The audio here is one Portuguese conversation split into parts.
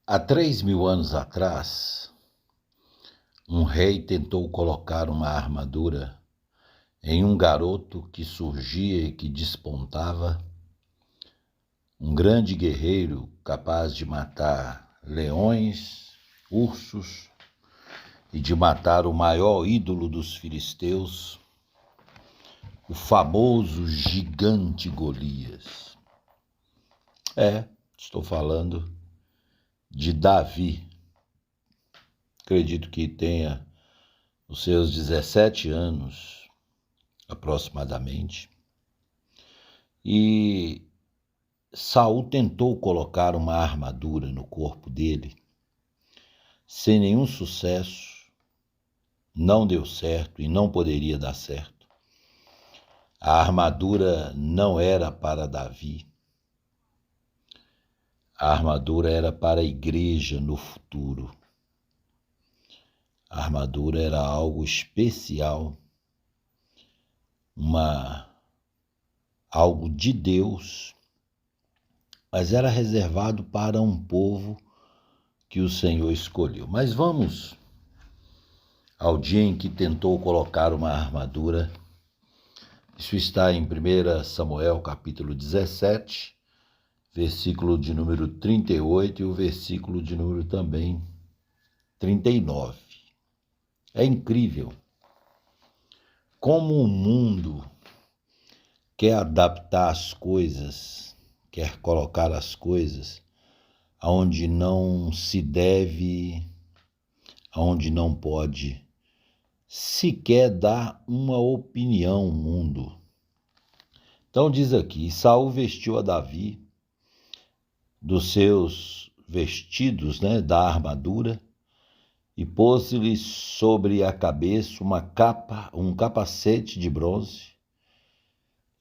Há 3.000 anos atrás, um rei tentou colocar uma armadura em um garoto que surgia e que despontava, um grande guerreiro capaz de matar leões, ursos e de matar o maior ídolo dos filisteus, o famoso gigante Golias. Estou falando de Davi. Acredito que tenha os seus 17 anos, aproximadamente. E Saul tentou colocar uma armadura no corpo dele, sem nenhum sucesso, não deu certo e não poderia dar certo. A armadura não era para Davi, a armadura era para a igreja no futuro. A armadura era algo especial, algo de Deus, mas era reservado para um povo que o Senhor escolheu. Mas vamos ao dia em que tentou colocar uma armadura. Isso está em 1 Samuel, capítulo 17, versículo de número 38 e o versículo de número também 39. É incrível como o mundo quer adaptar as coisas, quer colocar as coisas aonde não se deve, aonde não pode sequer dar uma opinião ao mundo. Então diz aqui: Saul vestiu a Davi dos seus vestidos, da armadura, e pôs-lhe sobre a cabeça um capacete de bronze,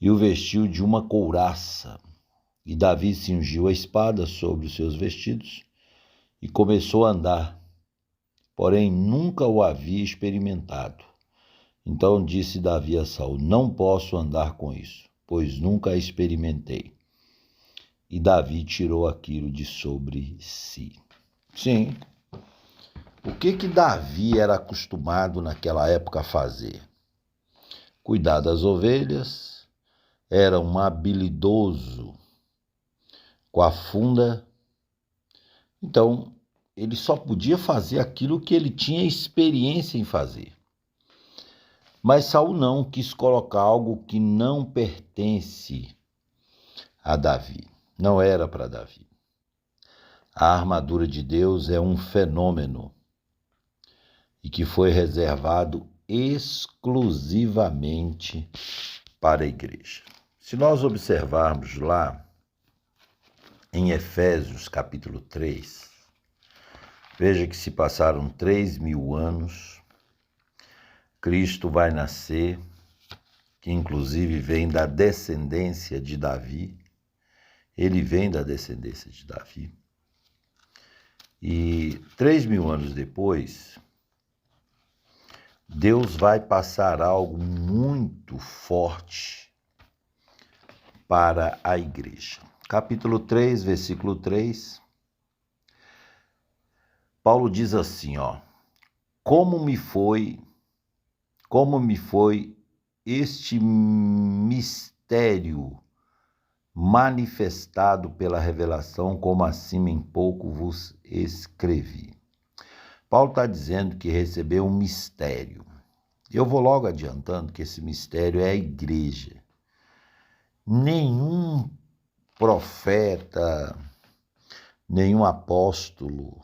e o vestiu de uma couraça. E Davi cingiu a espada sobre os seus vestidos e começou a andar, porém nunca o havia experimentado. Então disse Davi a Saul: não posso andar com isso, pois nunca a experimentei. E Davi tirou aquilo de sobre si. Sim. O que Davi era acostumado naquela época a fazer? Cuidar das ovelhas, era um habilidoso com a funda. Então, ele só podia fazer aquilo que ele tinha experiência em fazer. Mas Saul não quis colocar algo que não pertence a Davi. Não era para Davi. A armadura de Deus é um fenômeno e que foi reservado exclusivamente para a igreja. Se nós observarmos lá em Efésios capítulo 3, veja que se passaram 3.000 anos, Cristo vai nascer, que inclusive vem da descendência de Davi. Ele vem da descendência de Davi. E 3.000 anos depois, Deus vai passar algo muito forte para a igreja. Capítulo 3, versículo 3, Paulo diz assim, como me foi este mistério manifestado pela revelação, como acima em pouco vos escrevi. Paulo está dizendo que recebeu um mistério. Eu vou logo adiantando que esse mistério é a igreja. Nenhum profeta, nenhum apóstolo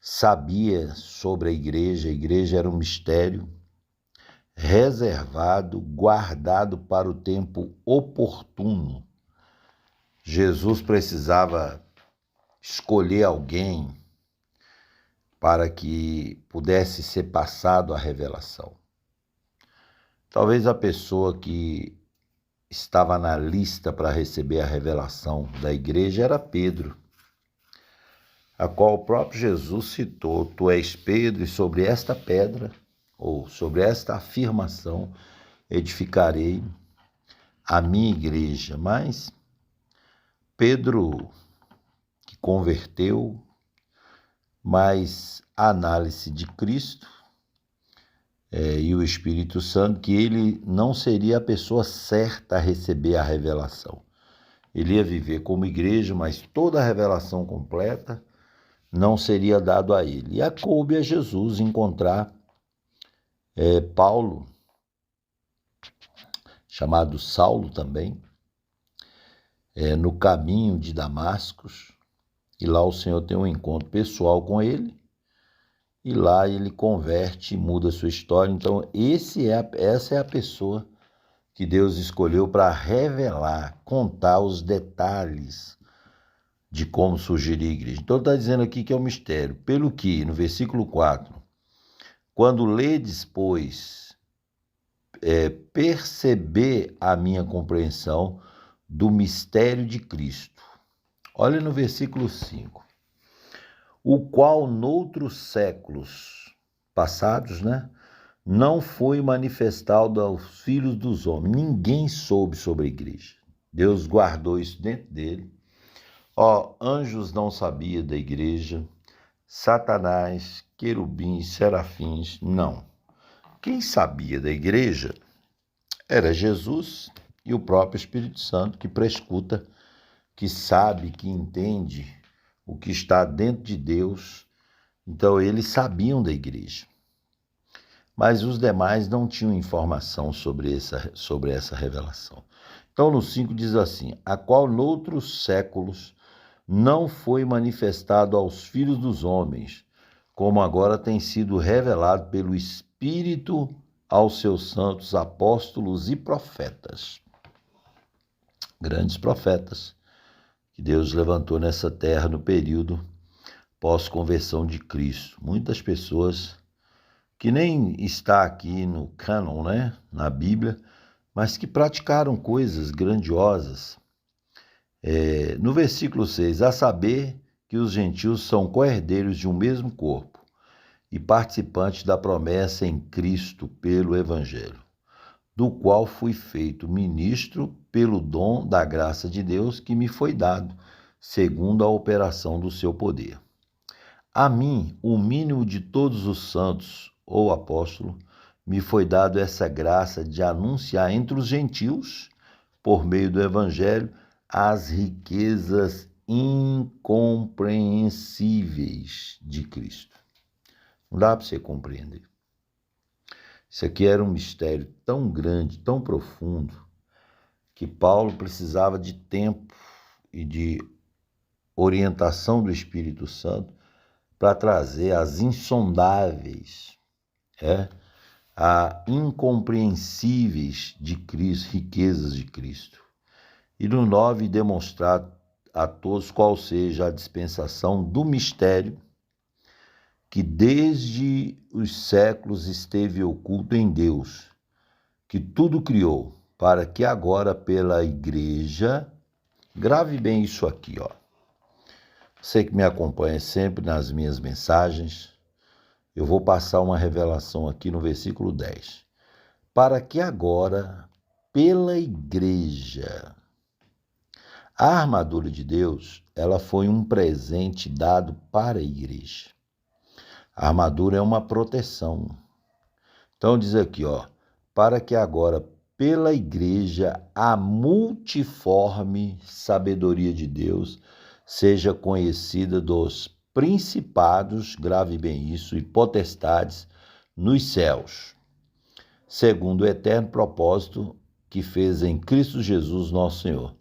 sabia sobre a igreja era um mistério reservado, guardado para o tempo oportuno. Jesus precisava escolher alguém para que pudesse ser passado a revelação. Talvez a pessoa que estava na lista para receber a revelação da igreja era Pedro, a qual o próprio Jesus citou: tu és Pedro, e sobre esta pedra, ou sobre esta afirmação, edificarei a minha igreja. Mas Pedro, que converteu, mas a análise de Cristo e o Espírito Santo, que ele não seria a pessoa certa a receber a revelação. Ele ia viver como igreja, mas toda a revelação completa não seria dado a ele. E coube a Jesus encontrar Paulo, chamado Saulo também, no caminho de Damascos, e lá o Senhor tem um encontro pessoal com ele, e lá ele converte e muda a sua história. Então essa é a pessoa que Deus escolheu para revelar, contar os detalhes de como surgiria a igreja. Então está dizendo aqui que é um mistério. Pelo que, no versículo 4, quando ledes, pois, perceber a minha compreensão do mistério de Cristo. Olha no versículo 5. O qual noutros séculos passados, não foi manifestado aos filhos dos homens. Ninguém soube sobre a igreja. Deus guardou isso dentro dele. Anjos não sabiam da igreja, Satanás, querubins, serafins, não. Quem sabia da igreja era Jesus e o próprio Espírito Santo, que prescuta, que sabe, que entende o que está dentro de Deus. Então eles sabiam da igreja. Mas os demais não tinham informação sobre essa revelação. Então no 5 diz assim, a qual noutros séculos não foi manifestado aos filhos dos homens, como agora tem sido revelado pelo Espírito aos seus santos apóstolos e profetas. Grandes profetas que Deus levantou nessa terra no período pós-conversão de Cristo. Muitas pessoas que nem está aqui no cânon, na Bíblia, mas que praticaram coisas grandiosas. No versículo 6, a saber que os gentios são co-herdeiros de um mesmo corpo e participantes da promessa em Cristo pelo Evangelho, do qual fui feito ministro pelo dom da graça de Deus que me foi dado, segundo a operação do seu poder. A mim, o mínimo de todos os santos, ou apóstolo, me foi dado essa graça de anunciar entre os gentios, por meio do Evangelho, as riquezas incompreensíveis de Cristo. Não dá para você compreender. Isso aqui era um mistério tão grande, tão profundo, que Paulo precisava de tempo e de orientação do Espírito Santo para trazer as insondáveis, a incompreensíveis de Cristo, riquezas de Cristo. E no 9, demonstrar a todos qual seja a dispensação do mistério que desde os séculos esteve oculto em Deus, que tudo criou, para que agora pela igreja, grave bem isso aqui, Você que me acompanha sempre nas minhas mensagens, eu vou passar uma revelação aqui no versículo 10. Para que agora, pela igreja, a armadura de Deus, ela foi um presente dado para a igreja. A armadura é uma proteção. Então diz aqui, para que agora, pela igreja, a multiforme sabedoria de Deus seja conhecida dos principados, grave bem isso, e potestades nos céus, segundo o eterno propósito que fez em Cristo Jesus nosso Senhor,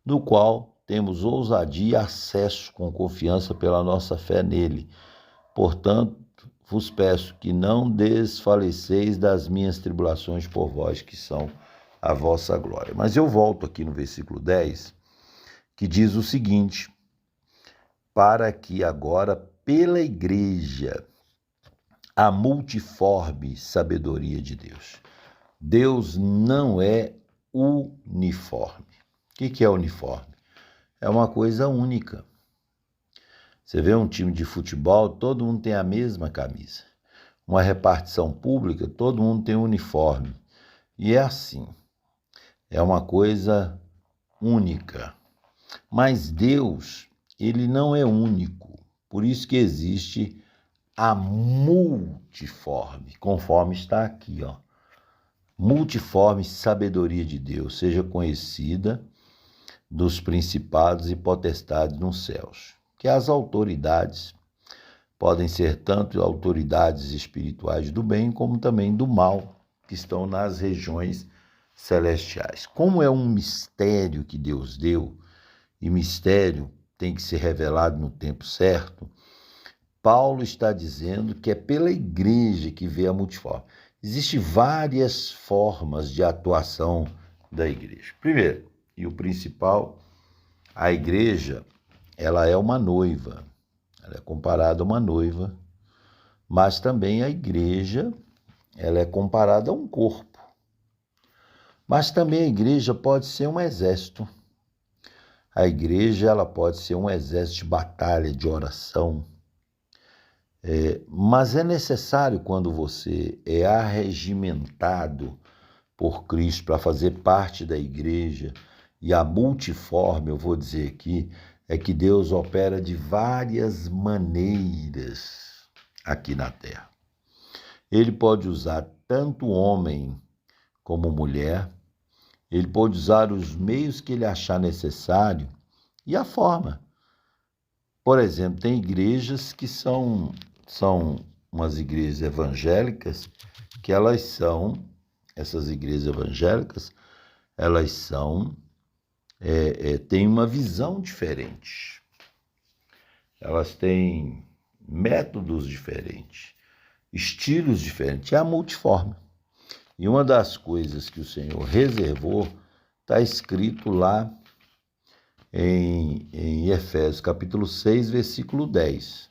do qual temos ousadia e acesso com confiança pela nossa fé nele. Portanto, vos peço que não desfaleceis das minhas tribulações por vós, que são a vossa glória. Mas eu volto aqui no versículo 10, que diz o seguinte, para que agora, pela igreja, a multiforme sabedoria de Deus. Deus não é uniforme. O que é uniforme? É uma coisa única. Você vê um time de futebol, todo mundo tem a mesma camisa. Uma repartição pública, todo mundo tem um uniforme. E é assim. É uma coisa única. Mas Deus, ele não é único. Por isso que existe a multiforme, conforme está aqui, ó. Multiforme sabedoria de Deus, seja conhecida dos principados e potestades nos céus. Que as autoridades podem ser tanto autoridades espirituais do bem, como também do mal, que estão nas regiões celestiais. Como é um mistério que Deus deu, e mistério tem que ser revelado no tempo certo, Paulo está dizendo que é pela igreja que vê a multiforme. Existem várias formas de atuação da igreja. Primeiro, e o principal, a igreja, ela é uma noiva. Ela é comparada a uma noiva, mas também a igreja, ela é comparada a um corpo. Mas também a igreja pode ser um exército. A igreja, ela pode ser um exército de batalha, de oração. Mas é necessário, quando você é arregimentado por Cristo para fazer parte da igreja, e a multiforme, eu vou dizer aqui, é que Deus opera de várias maneiras aqui na terra. Ele pode usar tanto homem como mulher, ele pode usar os meios que ele achar necessário e a forma. Por exemplo, tem igrejas que são umas igrejas evangélicas, que essas igrejas evangélicas, elas têm uma visão diferente. Elas têm métodos diferentes, estilos diferentes, é a multiforme. E uma das coisas que o Senhor reservou está escrito lá em Efésios, capítulo 6, versículo 10.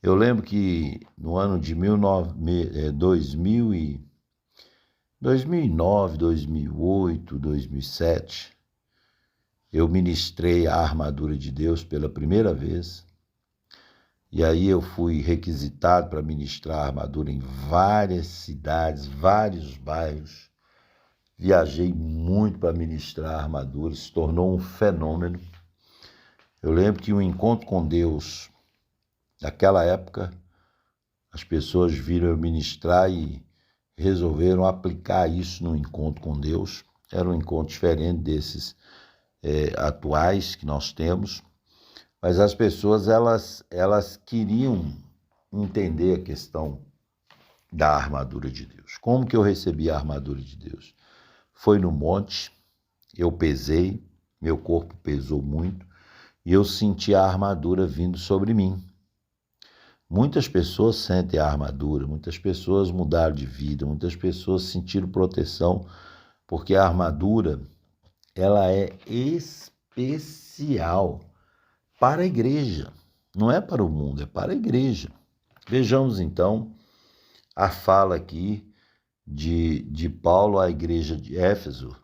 Eu lembro que no ano de 2009, 2008, 2007, eu ministrei a armadura de Deus pela primeira vez. E aí eu fui requisitado para ministrar a armadura em várias cidades, vários bairros. Viajei muito para ministrar a armadura, se tornou um fenômeno. Eu lembro que um encontro com Deus, naquela época, as pessoas viram eu ministrar e resolveram aplicar isso no encontro com Deus. Era um encontro diferente desses atuais que nós temos. Mas as pessoas, elas queriam entender a questão da armadura de Deus. Como que eu recebi a armadura de Deus? Foi no monte, eu pesei, meu corpo pesou muito, e eu senti a armadura vindo sobre mim. Muitas pessoas sentem a armadura, muitas pessoas mudaram de vida, muitas pessoas sentiram proteção, porque a armadura, ela é especial para a igreja, não é para o mundo, é para a igreja. Vejamos então a fala aqui de Paulo à igreja de Éfeso,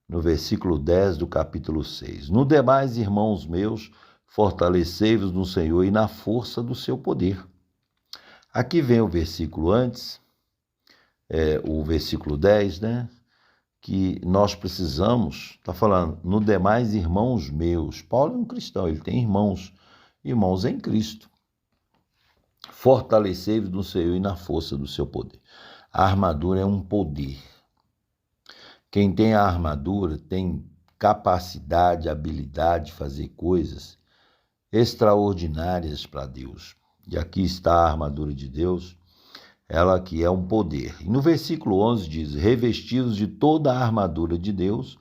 no versículo 10 do capítulo 6. No demais, irmãos meus, fortalecei-vos no Senhor e na força do seu poder. Aqui vem o versículo antes, o versículo 10, né? Que nós precisamos, está falando, no demais, irmãos meus. Paulo é um cristão, ele tem irmãos em Cristo. Fortalecei-vos no Senhor e na força do seu poder. A armadura é um poder. Quem tem a armadura tem capacidade, habilidade de fazer coisas extraordinárias para Deus. E aqui está a armadura de Deus, ela que é um poder. E no versículo 11 diz, revestidos de toda a armadura de Deus,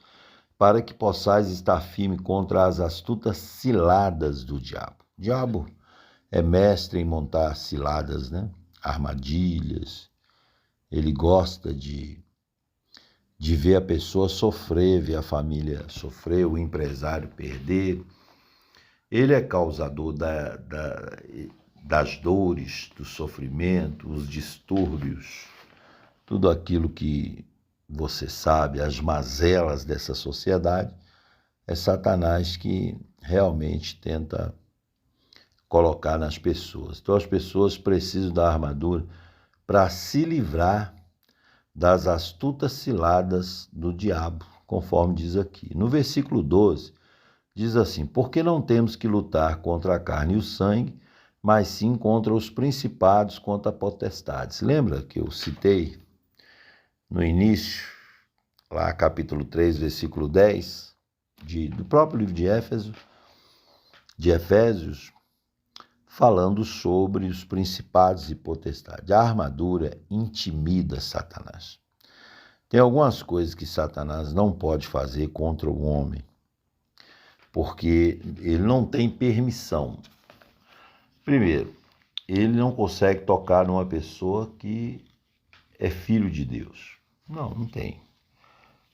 para que possais estar firme contra as astutas ciladas do diabo. O diabo é mestre em montar ciladas, né? Armadilhas. Ele gosta de ver a pessoa sofrer, ver a família sofrer, o empresário perder. Ele é causador das dores, do sofrimento, os distúrbios, tudo aquilo que você sabe, as mazelas dessa sociedade, é Satanás que realmente tenta colocar nas pessoas. Então as pessoas precisam da armadura para se livrar das astutas ciladas do diabo, conforme diz aqui. No versículo 12, diz assim, porque não temos que lutar contra a carne e o sangue, mas sim contra os principados, contra potestades. Lembra que eu citei no início, lá capítulo 3, versículo 10, do próprio livro de Efésios, falando sobre os principados e potestades. A armadura intimida Satanás. Tem algumas coisas que Satanás não pode fazer contra o homem, porque ele não tem permissão. Primeiro, ele não consegue tocar numa pessoa que é filho de Deus. Não tem.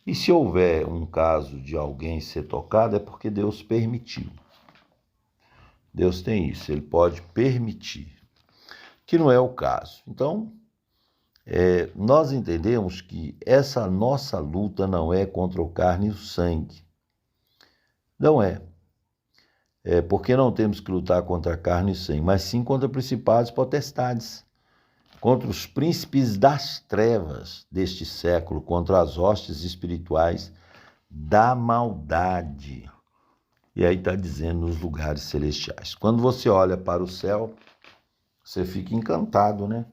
E se houver um caso de alguém ser tocado, é porque Deus permitiu. Deus tem isso, ele pode permitir, que não é o caso. Então, nós entendemos que essa nossa luta não é contra o carne e o sangue. Não é. Porque não temos que lutar contra a carne e o sangue, mas sim contra principados e potestades, contra os príncipes das trevas deste século, contra as hostes espirituais da maldade. E aí está dizendo nos lugares celestiais. Quando você olha para o céu, você fica encantado, né?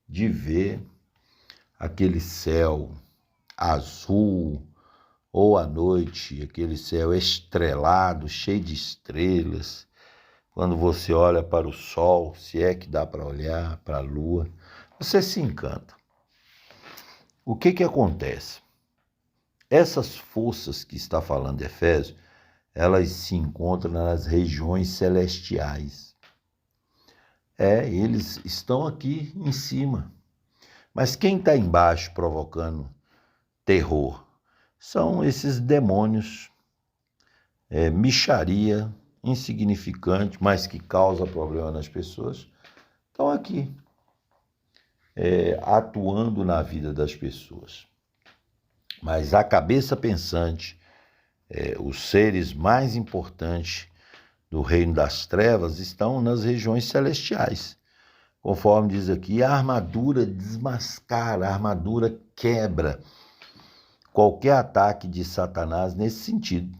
De ver aquele céu azul, ou à noite, aquele céu estrelado, cheio de estrelas. Quando você olha para o sol, se é que dá para olhar para a lua, você se encanta. O que acontece? Essas forças que está falando de Efésios, elas se encontram nas regiões celestiais. Eles estão aqui em cima. Mas quem está embaixo provocando terror? São esses demônios, mixaria, insignificante, mas que causa problema nas pessoas, estão aqui, atuando na vida das pessoas. Mas a cabeça pensante, os seres mais importantes do reino das trevas estão nas regiões celestiais. Conforme diz aqui, a armadura desmascara, a armadura quebra qualquer ataque de Satanás nesse sentido.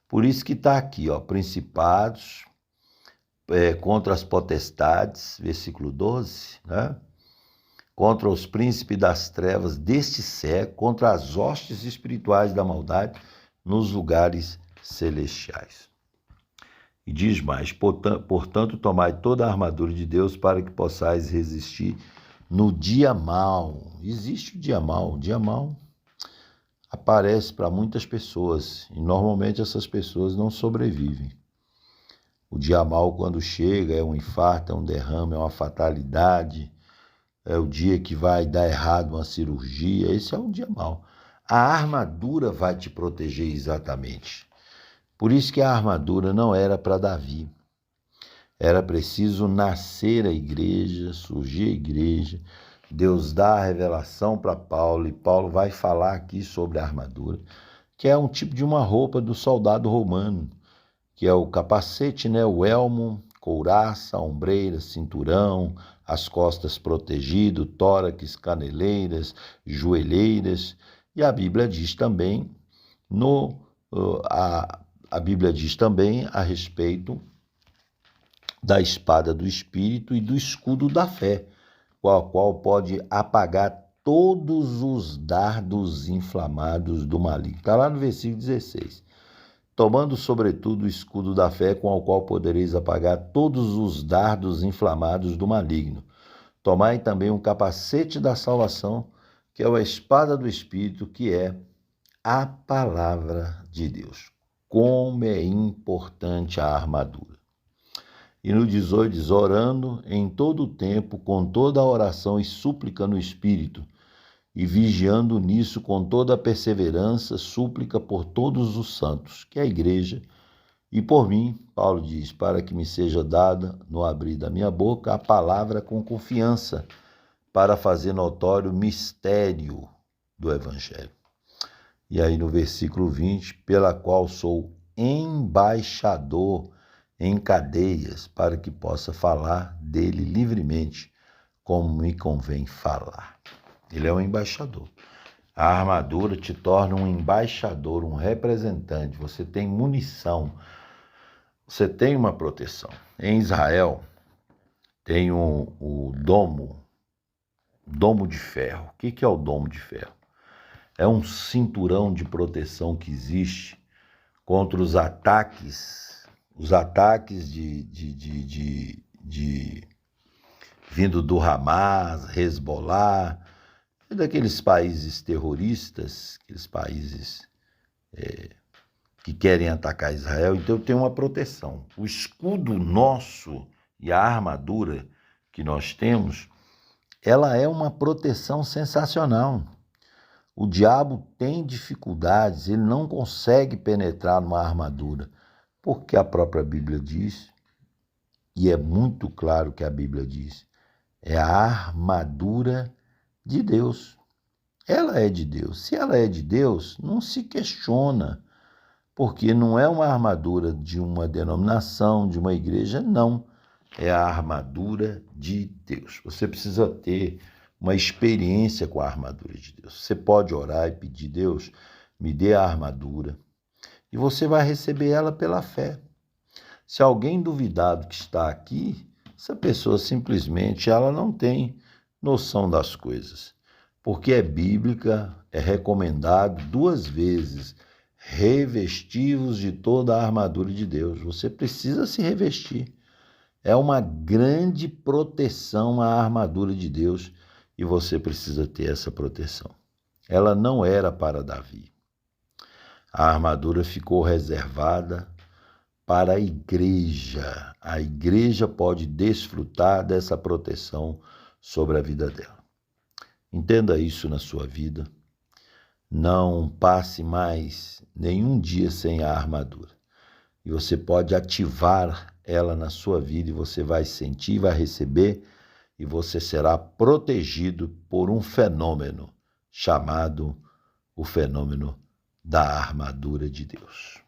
Por isso que está aqui, principados contra as potestades, versículo 12, né? Contra os príncipes das trevas deste século, contra as hostes espirituais da maldade nos lugares celestiais. E diz mais, portanto, tomai toda a armadura de Deus para que possais resistir no dia mau. Existe o dia mau. O dia mau aparece para muitas pessoas e normalmente essas pessoas não sobrevivem. O dia mau, quando chega, é um infarto, é um derrame, é uma fatalidade, é o dia que vai dar errado uma cirurgia. Esse é um dia mau. A armadura vai te proteger exatamente. Por isso que a armadura não era para Davi. Era preciso nascer a igreja, surgir a igreja. Deus dá a revelação para Paulo, e Paulo vai falar aqui sobre a armadura, que é um tipo de uma roupa do soldado romano, que é o capacete, né, o elmo, couraça, ombreira, cinturão, as costas protegido, tórax, caneleiras, joelheiras. E a Bíblia diz também a Bíblia diz também a respeito da espada do Espírito e do escudo da fé, com a qual pode apagar todos os dardos inflamados do maligno. Está lá no versículo 16. Tomando, sobretudo, o escudo da fé, com o qual podereis apagar todos os dardos inflamados do maligno. Tomai também um capacete da salvação, que é a espada do Espírito, que é a palavra de Deus. Como é importante a armadura. E no 18 diz, orando em todo o tempo, com toda a oração e súplica no Espírito, e vigiando nisso com toda a perseverança, súplica por todos os santos, que é a igreja, e por mim, Paulo diz, para que me seja dada, no abrir da minha boca, a palavra com confiança, para fazer notório o mistério do Evangelho. E aí no versículo 20, pela qual sou embaixador em cadeias, para que possa falar dele livremente, como me convém falar. Ele é um embaixador. A armadura te torna um embaixador, um representante. Você tem munição. você tem uma proteção. Em Israel tem o domo de ferro. O que é o domo de ferro? É um cinturão de proteção que existe contra os ataques vindo do Hamas, Hezbollah, daqueles países terroristas, aqueles países que querem atacar Israel. Então tem uma proteção. O escudo nosso e a armadura que nós temos, ela é uma proteção sensacional. O diabo tem dificuldades, ele não consegue penetrar numa armadura, porque a própria Bíblia diz, e é muito claro que a Bíblia diz, é a armadura de Deus. Ela é de Deus. Se ela é de Deus, não se questiona, porque não é uma armadura de uma denominação, de uma igreja, não. É a armadura de Deus. Você precisa ter uma experiência com a armadura de Deus. Você pode orar e pedir: Deus, me dê a armadura, e você vai receber ela pela fé. Se alguém duvidar do que está aqui, essa pessoa simplesmente ela não tem noção das coisas, porque é bíblica, é recomendado 2 vezes, revesti-vos de toda a armadura de Deus. Você precisa se revestir. É uma grande proteção a armadura de Deus e você precisa ter essa proteção. Ela não era para Davi. A armadura ficou reservada para a igreja. A igreja pode desfrutar dessa proteção sobre a vida dela. Entenda isso na sua vida. Não passe mais nenhum dia sem a armadura. E você pode ativar ela na sua vida e você vai sentir, vai receber e você será protegido por um fenômeno chamado o fenômeno da armadura de Deus.